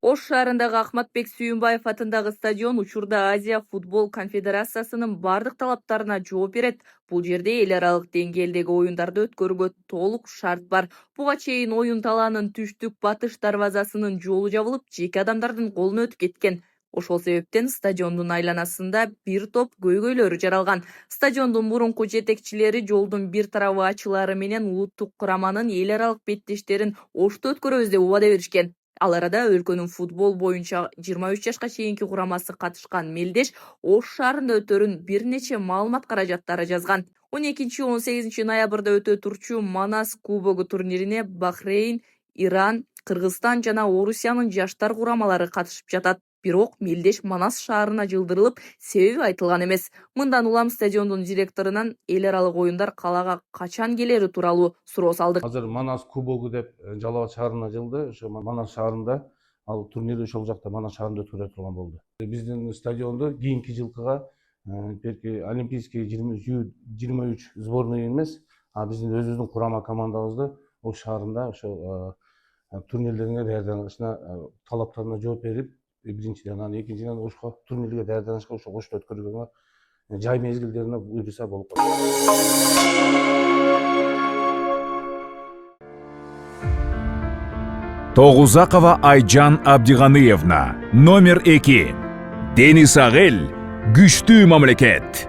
Ош шаарындагы Ахматбек Сүйүнбаев атындагы стадион учурда Азия футбол конфедерациясынын бардык талаптарына жооп берет. Бул жерде эл аралык деңгээлдеги оюндарды өткөрүүгө толук шарт бар. Буга чейин оюн талаанын түштүк-батыш дарбазасынын жолу жабылып, жеке адамдардын колуна өтүп кеткен. Ошол себептен стадиондун айланасында бир топ көйгөйлөр жаралган. Стадиондун мурунку жетекчилери жолдун бир тарабы ачылары менен улуттук кураманын эл аралык беттештерин Ошто өткөрөбүз деп убада беришкен. Ал арада өлкөнүн футбол боюнча 23 жашка чейинки курамасы катышкан мелдеш Ош шаарында өтөрүн бир нече маалымат каражаттары жазган. 12-18 ноябрда өтө турчу Манас кубогу турнирине Бахрейн, Иран, Кыргызстан жана Орусиянын жаштар курамалары катышып жатат. Бирок мелдеш Манас шаарына жылдырылып, себеби айтылган эмес. Мындан улам стадиондун директорунан эл аралык оюндар калаага качан келери тууралуу суроо салдык. Азыр Манас кубогу деп Жалал абад шаарына жылды. Ошо Манас шаарында ал турнир ошол жакта Манас шаарында өткөрүлө турган болду. Биздин стадионду кийинки жылкыга берки олимпийский 23 сборной эмес, а биздин өзүбүздүн курама командабызды Ош шаарында ошо турнирлерине даярданышына талаптарына жооп берип, биринчиден, анан экинчиден Ошко турнирге даярданышка ошо Ошто өткөрүүгө жай мезгилдерине буйруса болуп калат. Тогузакова Айжан Абдиганыевна, номер 2. Денис Агел, күчтүү мамлекет.